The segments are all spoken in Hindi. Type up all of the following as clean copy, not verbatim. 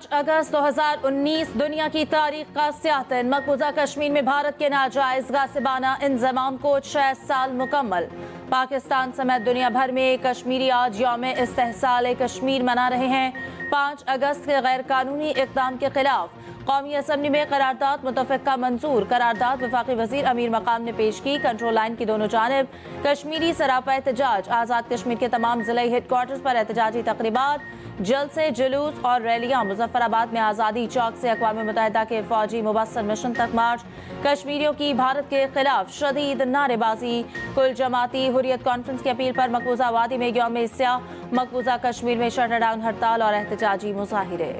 5 अगस्त 2019 दुनिया की तारीख का स्याह दिन। मकबूजा कश्मीर में भारत के नाजायज गासिबाना इंजमाम को 6 साल मुकम्मल। पाकिस्तान समेत दुनिया भर में कश्मीरी आज यौम इस्तेहसाल कश्मीर मना रहे हैं। 5 अगस्त के गैर कानूनी इक़दाम के खिलाफ कौमी असम्बली में करारदाद मुतफ़िक़ा मंजूर। करारदाद वफ़ाक़ी वज़ीर अमीर मकाम ने पेश की। कंट्रोल लाइन की दोनों जानिब कश्मीरी सरापा एहतजाज। आज़ाद कश्मीर के तमाम ज़िले हेडक्वार्टर्स पर एहतजाजी तक़रीबात, जलसे, जुलूस और रैलियाँ। मुज़फ़्फ़राबाद में आज़ादी चौक से अक़वाम मुत्तहिदा के फ़ौजी मुबस्सर मिशन तक मार्च। कश्मीरियों की भारत के खिलाफ शदीद नारेबाजी। कुल जमाती हुर्रियत कॉन्फ्रेंस की अपील पर मकबूजा वादी में यौम स्याह। मकबूजा कश्मीर में शटरडाउन हड़ताल और एहतजाजी मुज़ाहिरे।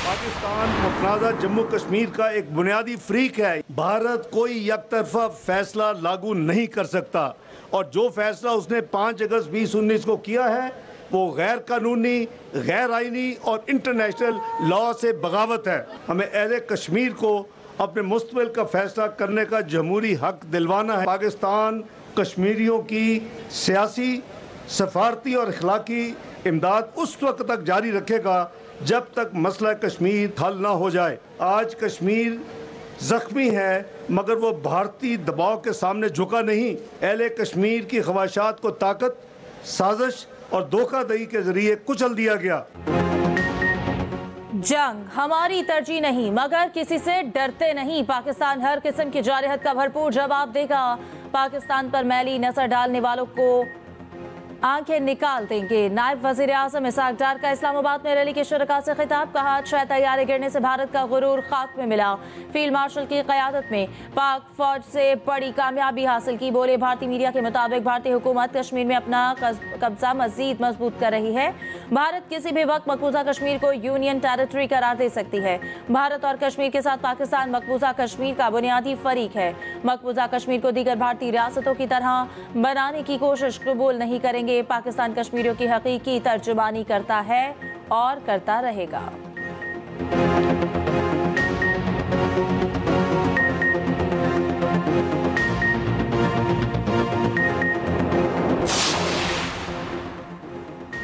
पाकिस्तान मुतनाज़ा जम्मू कश्मीर का एक बुनियादी फ्रीक है। भारत कोई यकतरफा फैसला लागू नहीं कर सकता और जो फैसला उसने 5 अगस्त 2019 को किया है वो गैर कानूनी, गैर आइनी और इंटरनेशनल लॉ से बगावत है। हमें अहले कश्मीर को अपने मुस्तक़बिल का फैसला करने का जमहूरी हक दिलवाना है। पाकिस्तान कश्मीरियों की सियासी, सफारती और अखलाकी इमदाद उस वक्त तक जारी रखेगा जब तक मसला कश्मीर हल ना हो जाए। आज कश्मीर जख्मी है मगर वो भारतीय दबाव के सामने झुका नहीं। अहले कश्मीर की ख्वाहिशात को ताकत, साजिश और धोखाधड़ी के जरिए कुचल दिया गया। जंग हमारी तरजीह नहीं मगर किसी से डरते नहीं। पाकिस्तान हर किस्म की जारहत का भरपूर जवाब देगा। पाकिस्तान पर मैली नजर डालने वालों को आंखें निकाल देंगे। नायब वजीर आजम इसहाक डार का इस्लामाबाद में रैली के शुरका से खिताब। कहा 6 तैयारे गिरने से भारत का गुरूर खाक में मिला। फील्ड मार्शल की क़यादत में पाक फौज से बड़ी कामयाबी हासिल की। बोले भारतीय मीडिया के मुताबिक भारतीय हुकूमत कश्मीर में अपना कब्जा मजीद मजबूत कर रही है। भारत किसी भी वक्त मकबूजा कश्मीर को यूनियन टेरिटरी करार दे सकती है। भारत और कश्मीर के साथ पाकिस्तान मकबूजा कश्मीर का बुनियादी फरीक है। मकबूजा कश्मीर को दीगर भारतीय रियासतों की तरह बनाने की कोशिश कबूल नहीं करेंगे। पाकिस्तान कश्मीरियों की हकीकी तर्जुमानी करता है और करता रहेगा।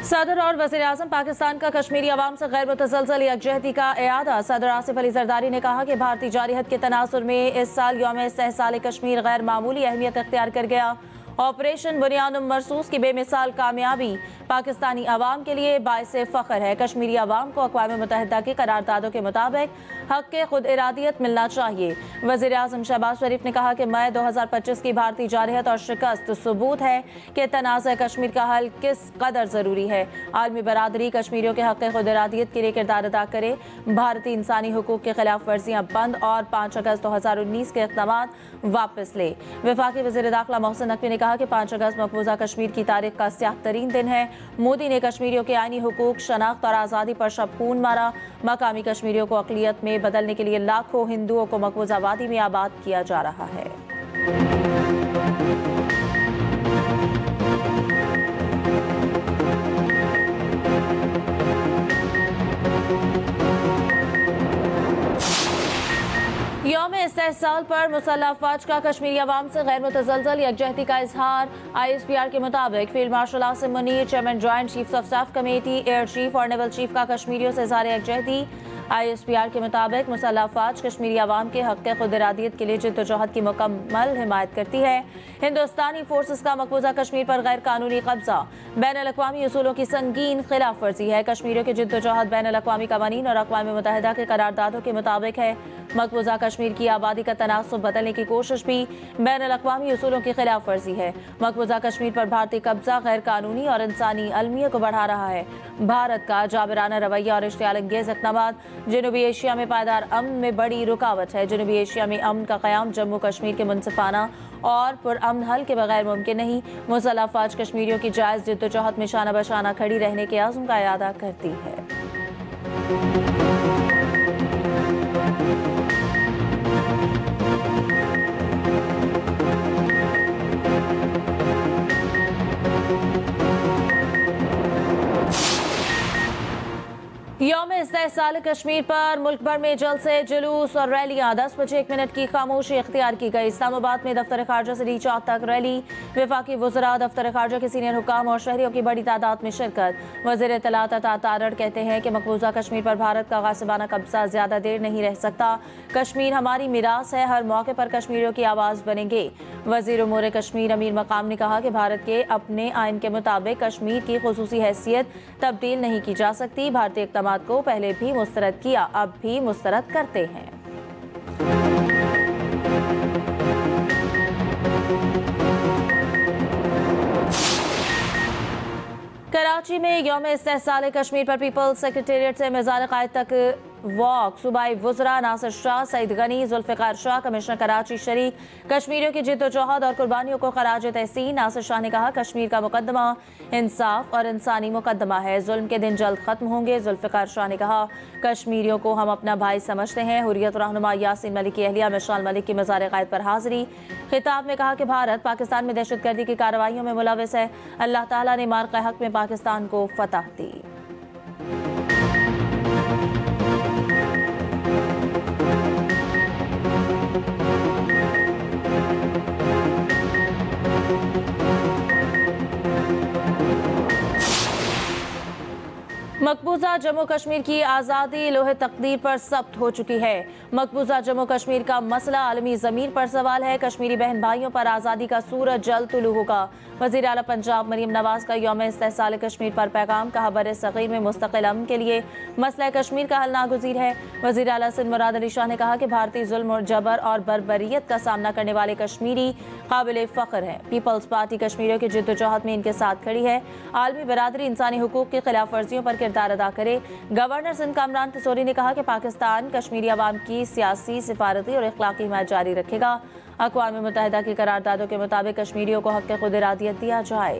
सदर और वज़ीर आज़म पाकिस्तान का कश्मीरी अवाम से गैर मुतसलसल यकजहती का इआदा। सदर आसिफ अली जरदारी ने कहा कि भारतीय जारहत के तनासुर में इस साल यौम इस्तेहसाल कश्मीर गैर मामूली अहमियत इख्तियार कर गया। ऑपरेशन बुनियानुम मरसूस की बेमिसाल कामयाबी पाकिस्तानी अवाम के लिए बाइसे फ़ख्र है। कश्मीरी अवाम को अक़वाम मुत्तहिदा की करारदादों के मुताबिक हक़ के खुद इरादियत मिलना चाहिए। वज़ीर आज़म शहबाज शरीफ ने कहा कि मई 2025 की भारतीय जारहत और शिकस्त सबूत है कि तनाज़ कश्मीर का हल किस कदर ज़रूरी है। आलमी बरादरी कश्मीरियों के हक़ के खुद इरादियत के लिए किरदार अदा करे। भारतीय इंसानी हुकूक के खिलाफ वर्जियाँ बंद और 5 अगस्त 2019 के इक़दामात वापस ले। वफाकी वज़ीर दाखिला मोहसिन नकवी ने कहा कि 5 अगस्त मकबूजा कश्मीर की तारीख का स्याह तरीन दिन है। मोदी ने कश्मीरियों के आईनी हुकूक, शनाख्त और आज़ादी पर शब खून मारा। मकामी कश्मीरियों को अक़लियत में बदलने के लिए लाखों हिंदुओं को मकबूजा वादी में आबाद किया जा रहा है। यौम इस्तेहसाल पर मुसल्लह अफ़वाज का कश्मीरी अवाम से गैर मुतज़लज़ल यकजहती का इजहार। ISPR के मुताबिक field marshal Asim Munir, chairman joint chiefs of staff committee, air chief और नेवल चीफ का कश्मीरियों से इज़हार यकजहती। ISPR के मुताबिक मुसल्लह अफ़वाज कश्मीरी अवाम के हक़ के खुद इरादियत के लिए जिद्दोजहद की मुकम्मल हिमायत करती है। हिंदुस्तानी फोर्सेस का मकबूजा कश्मीर पर गैर कानूनी कब्जा बैनुल-अक़वामी उसूलों की संगीन खिलाफ वर्जी है। कश्मीरियों की जिद्दोजहद बैनुल-अक़वामी क़वानीन और अक़वाम मुत्तहिदा के करारदादों के मुताबिक है। मकबूजा कश्मीर की आबादी का तनासुब बदलने की कोशिश भी बैनुल-अक़वामी उसूलों की खिलाफ वर्जी है। मकबूजा कश्मीर पर भारतीय कब्जा गैर कानूनी और इंसानी अलमियत को बढ़ा रहा है। भारत का जाबिराना रवैया और इश्तियाल अंगेज़ इक़दामात जनूबी एशिया में पायदार अमन में बड़ी रुकावट है। जनूबी एशिया में अमन का क़याम जम्मू कश्मीर के मुनसिफाना और पुरअमन हल के बगैर मुमकिन नहीं। मुसल्लह अफ़वाज कश्मीरियों की जायज़ जिद्दोजहद में शाना बशाना खड़ी रहने के आज़म का इआदा करती है। यौम इस्तेहसाल कश्मीर पर मुल्क भर में जलसे, जुलूस और रैलियां। 10 बजे 1 मिनट की खामोशी इख्तियार की गई। इस्लामाबाद में दफ्तर खारजा से डी चौक तक रैली। वफाकी वज़रा, दफ्तर खारजा के सीनियर हुकाम और शहरियों की बड़ी तादाद में शिरकत। वज़ीर इत्तलात अता तारड़ कहते हैं कि मकबूजा कश्मीर पर भारत का गासिबाना कब्जा ज्यादा देर नहीं रह सकता। कश्मीर हमारी मीरास है, हर मौके पर कश्मीरियों की आवाज़ बनेंगे। वज़ीर उमूर कश्मीर अमीर मकाम ने कहा कि भारत के अपने आइन के मुताबिक कश्मीर की खुसूसी हैसियत तब्दील नहीं की जा सकती। भारतीय इक़दामात को पहले भी मुस्तरद किया, अब भी मुस्तरद करते हैं। कराची में यौम इस्तेहसाल कश्मीर पर पीपल्स सेक्रेटेरिएट से मज़ार क़ायद तक वॉक। सूबाई वज़रा नासिर शाह, सईद गनी, जुल्फ़िकार शाह, कमिश्नर कराची शरीक। कश्मीरियों की जिद्दोजहद और कुर्बानियों को खराज तहसीन। नासिर शाह ने कहा कश्मीर का मुकदमा इंसाफ और इंसानी मुकदमा है, जुल्म के दिन जल्द खत्म होंगे। जुल्फ़िकार शाह ने कहा कश्मीरियों को हम अपना भाई समझते हैं। हुर्रियत रहनुमा यासीन मलिक की अहलिया मिशाल मलिक की मज़ार क़ायद पर हाज़िरी। खिताब में कहा कि भारत पाकिस्तान में दहशतगर्दी की कार्रवाइयों में मुलविस है। अल्लाह ताला ने मार्क़ हक़ में पाकिस्तान को फतह दी। मकबूजा जम्मू कश्मीर की आज़ादी लोहे तकदीर पर सब्त हो चुकी है। मकबूजा जम्मू कश्मीर का मसला आलमी ज़मीर पर सवाल है। कश्मीरी बहन भाइयों पर आज़ादी का सूरज जल्द तुलू होगा। वज़ीर आला पंजाब मरीम नवाज का यौम इस्तेहसाल कश्मीर पर पैगाम। कहा बर सग़ीर में मुस्तक़िल अमन के लिए मसला कश्मीर का हल नागुज़ीर है। वज़ीर आला सिंध मुराद अली शाह ने कहा कि भारतीय जुल्म और जबर और बर्बरियत का सामना करने वाले कश्मीरी काबिल फ़ख्र हैं। पीपल्स पार्टी कश्मीरियों की जिद्दोजहद में इनके साथ खड़ी है। आलमी बरादरी इंसानी हुकूक की खिलाफ वर्जियों पर किरदार अदा करे। गवर्नर सिंध कामरान तिसोरी ने कहा कि पाकिस्तान कश्मीरी अवाम की सियासी, सिफारती और इखलाकी हिमायत जारी रखेगा। अक़वाम मुत्तहिदा की करारदादों के मुताबिक कश्मीरियों को हक़ खुद इरादियत दिया जाए।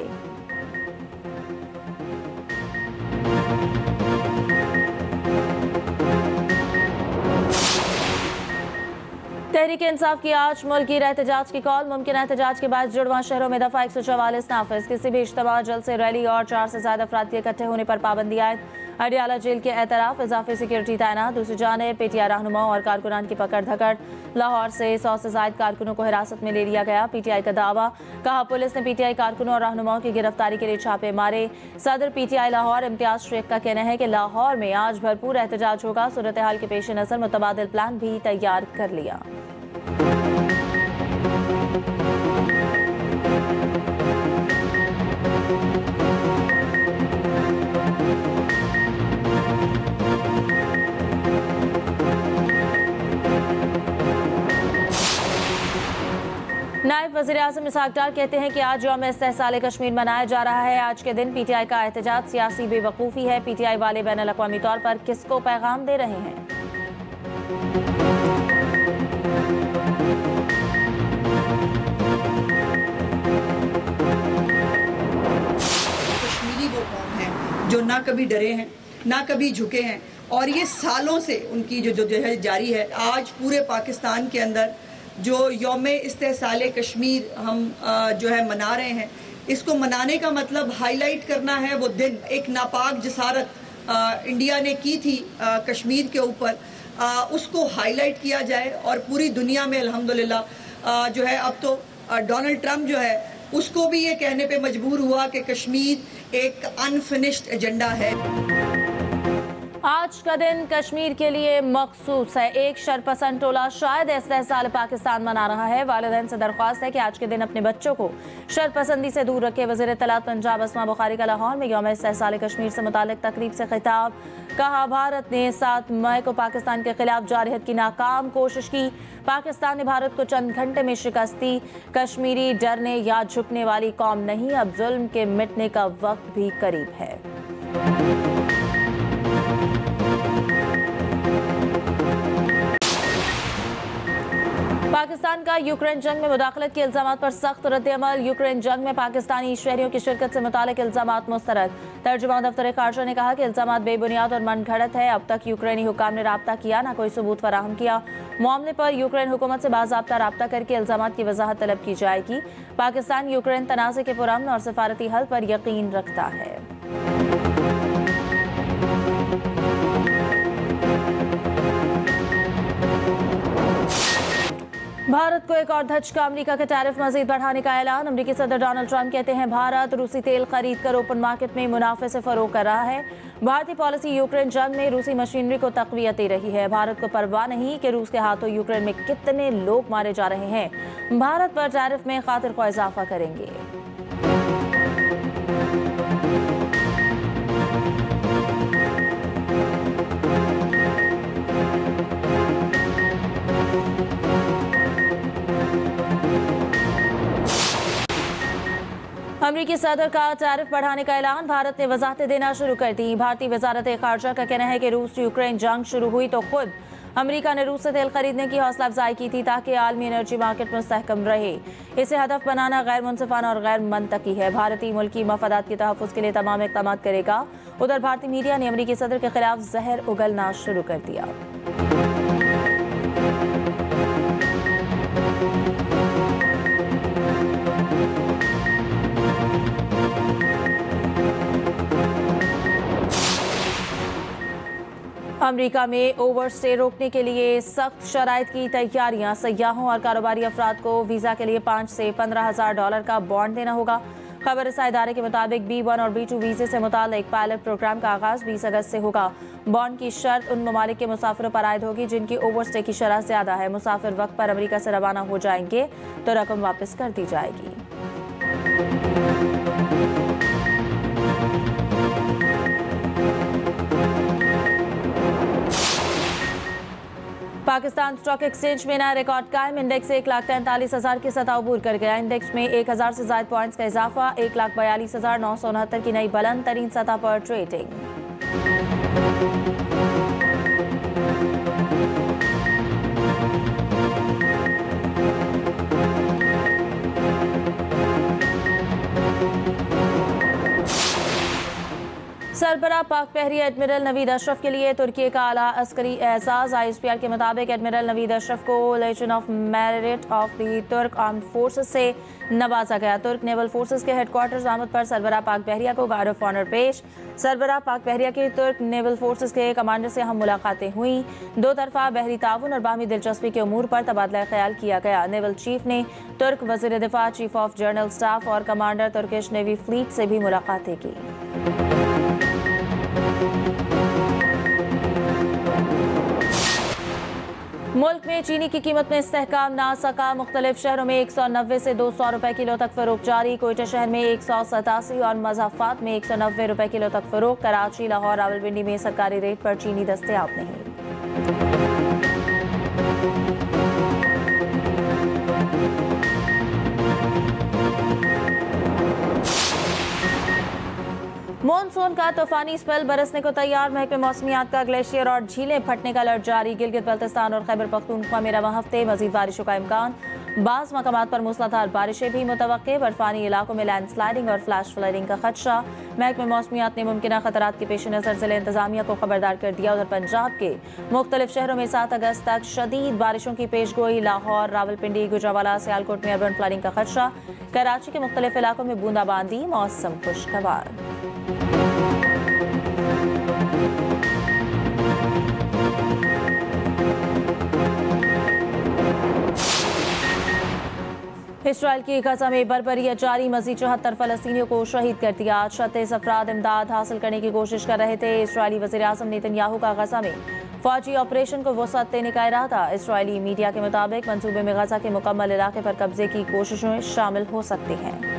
तहरीक इंसाफ की आज मुल्की एहतजाज की कॉल। मुमकिन एहतजाज के बाद जुड़वां शहरों में दफा 144 नाफिज। किसी भी इज्तिमा, जलसे, रैली और 4 से ज्यादा अफराद के इकट्ठे होने पर पाबंदी आयद। अडियाला जेल के एतराफ इजाफी सिक्योरिटी तैनात। दूसरी जानिब पीटीआई रहनुमाओं और कारकुनान की पकड़ धकड़। लाहौर से 100 से ज्यादा कारकुनों को हिरासत में ले लिया गया। पीटीआई का दावा। कहा पुलिस ने पीटीआई कारकुनों और रहनुमाओं की गिरफ्तारी के लिए छापे मारे। सदर पीटीआई लाहौर इम्तियाज शेख का कहना है कि लाहौर में आज भरपूर एहतजाज होगा। सूरत हाल के पेश नजर मुतबादिल प्लान भी तैयार कर लिया। नायब वज़ीर आज़म इसहाक़ डार कहते हैं कि आज यौम इस्तेहसाल कश्मीर मनाया जा रहा है। आज के दिन पीटीआई का एहतजाज सियासी बेवकूफ़ी है। पीटीआई वाले बैनुल अक़वामी तौर पर किसको पैगाम दे रहे हैं? कश्मीरी वो कौम है जो ना कभी डरे हैं, ना कभी झुके हैं, और ये सालों से उनकी जो है जारी है। आज पूरे पाकिस्तान के अंदर जो यौम इस्तेहसाल कश्मीर हम जो है मना रहे हैं, इसको मनाने का मतलब हाईलाइट करना है वो दिन, एक नापाक जसारत इंडिया ने की थी कश्मीर के ऊपर, उसको हाईलाइट किया जाए। और पूरी दुनिया में अल्हम्दुलिल्लाह जो है अब तो डोनाल्ड ट्रंप जो है उसको भी ये कहने पे मजबूर हुआ कि कश्मीर एक अनफिनिश्ड एजेंडा है। आज का दिन कश्मीर के लिए मखसूस है। एक शरपसंद टोला शायद इस्तेहसाल पाकिस्तान मना रहा है। वालिदैन से दरख्वास्त है कि आज के दिन अपने बच्चों को शरपसंदी से दूर रखे। वज़ीर इत्तलात पंजाब अस्मा बुखारी का लाहौर में यौम इस्तेहसाल कश्मीर से मुतालिक तकरीब से खिताब। कहा भारत ने 7 मई को पाकिस्तान के खिलाफ जारहत की नाकाम कोशिश की। पाकिस्तान ने भारत को चंद घंटे में शिकस्त दी। कश्मीरी डरने या झुकने वाली कौम नहीं, अब जुल्म के मिटने का वक्त भी करीब है। पाकिस्तान का यूक्रेन जंग में मुदाखलत के इल्जामात पर सख्त रद्द-ए-अमल। यूक्रेन जंग में पाकिस्तानी शहरियों की शिरकत से मुतालिक इल्जामात मुस्तरद। तर्जुमान दफ्तर खारजा ने कहा कि इल्जामात बेबुनियाद और मनगढ़ंत है। अब तक यूक्रेनी हुकाम ने राब्ता किया, ना कोई सबूत फराहम किया। मामले पर यूक्रेन हुकूमत से बाज़ाब्ता राब्ता करके इल्जामात की वजाहत तलब की जाएगी। पाकिस्तान यूक्रेन तनाज़े के पुरअमन और सफारती हल पर यकीन रखता है। भारत को एक और धचका, अमेरिका के टैरिफ मजीद बढ़ाने का ऐलान। अमेरिकी सदर डोनाल्ड ट्रंप कहते हैं भारत रूसी तेल खरीद कर ओपन मार्केट में मुनाफे से फरोख कर रहा है। भारतीय पॉलिसी यूक्रेन जंग में रूसी मशीनरी को तकवीयत दे रही है। भारत को परवाह नहीं कि रूस के हाथों यूक्रेन में कितने लोग मारे जा रहे हैं। भारत पर टैरिफ में खातिर को इजाफा करेंगे। अमेरिकी सदर का टैरिफ बढ़ाने का ऐलान। भारत ने वजाहतें देना शुरू कर दी। भारतीय वजारत खारजा का कहना है कि रूस यूक्रेन जंग शुरू हुई तो खुद अमेरिका ने रूस से तेल खरीदने की हौसला अफजाई की थी ताकि आलमी एनर्जी मार्केट मुस्तहकम रहे। इसे हदफ बनाना गैर मुनसिफाना और गैर मंतकी है। भारतीय मुल्की मफादात के तहफ़्फ़ुज़ के लिए तमाम इक़दाम करेगा। उधर भारतीय मीडिया ने अमेरिकी सदर के खिलाफ जहर उगलना शुरू कर दिया। अमेरिका में ओवरस्टे रोकने के लिए सख्त शराइत की तैयारियां। सयाहों और कारोबारी अफराद को वीज़ा के लिए $5,000 से $15,000 का बॉन्ड देना होगा। खबर रसा इदारे के मुताबिक B1 और B2 वीज़े से मुताल्लिक पायलट प्रोग्राम का आगाज़ 20 अगस्त से होगा। बॉन्ड की शर्त उन ममालिक के मुसाफिरों पर आयद होगी जिनकी ओवरस्टे की शरह ज़्यादा है। मुसाफिर वक्त पर अमेरिका से रवाना हो जाएंगे तो रकम वापस कर दी जाएगी। पाकिस्तान स्टॉक एक्सचेंज में नया रिकॉर्ड कायम। इंडेक्स 1,43,000 की सतह अबूर कर गया। इंडेक्स में 1,000 से ज़ायद पॉइंट्स का इजाफा। 1,42,969 की नई बुलंद तरीन सतह पर ट्रेडिंग। सरबराह पाक बहरी एडमिरल नवीद अशरफ के लिए तुर्की का आला अस्करी एजाज। ISPR के मुताबिक एडमिरल नवीद अशरफ को legion of merit of the Turk armed forces से नवाजा गया। तुर्क नेवल फोर्सेस के हेडक्वार्टर्स आमद पर सरबराह पाक बहरिया को गार्ड ऑफ ऑनर पेश। सरबराह पाक बहरिया की तुर्क नेवल फोर्सेस के कमांडर से हम मुलाकातें हुई। दो तरफा बहरी ताउन और बाहमी दिलचस्पी के उमूर पर तबादला ख्याल किया गया। नेवल चीफ ने तुर्क वजीर दिफा, चीफ ऑफ जनरल स्टाफ और कमांडर तुर्किश नेवी फ्लीट से भी मुलाकातें की। मुल्क में चीनी की कीमत में इस्तेहकाम ना सका। मुख्तलिफ शहरों में 190 से 200 रुपए किलो तक फरोख्त जारी। कोयटा शहर में 187 और मज़ाफ़ात में 190 रुपए किलो तक फरोख्त। कराची, लाहौर, रावलपिंडी में सरकारी रेट पर चीनी दस्तयाब नहीं। मॉनसून का तूफानी स्पेल बरसने को तैयार। महकमे मौसमियात का ग्लेशियर और झीलें फटने का अलर्ट जारी। गिलगित बल्तिस्तान और खैबर पख्तूनख्वा में रवां हफ्ते मजीद बारिशों का इम्कान। बाज़ मकामात पर मूसलाधार बारिशें भी मुतवक्के। बर्फानी इलाकों में लैंडस्लाइडिंग और फ्लैश फ्लडिंग का खदशा। महकमे मौसमियात ने मुमकिन खतरात के पेश नज़र जिले इंतजामिया को खबरदार कर दिया। उधर पंजाब के मुख्तलिफ शहरों में 7 अगस्त तक शदीद बारिशों की पेशगोई। लाहौर, रावलपिंडी, गुजरावाला, सियालकोट में अर्बन फ्लडिंग का खदशा। कराची के मुख्तलिफ इलाकों में बूंदाबांदी। मौसम खुशगवार। इसराइल की गजा में बर्बरियत जारी। मजीद 74 फलस्तीनियों को शहीद कर दिया। 36 अफराद इमदाद हासिल करने की कोशिश कर रहे थे। इसराइली वज़ीर आज़म नेतन्याहू का गजा में फौजी ऑपरेशन को वसअत देने का इरादा। इसराइली मीडिया के मुताबिक मंसूबे में गजा के मुकम्मल इलाके पर कब्जे की कोशिशें शामिल हो सकती हैं।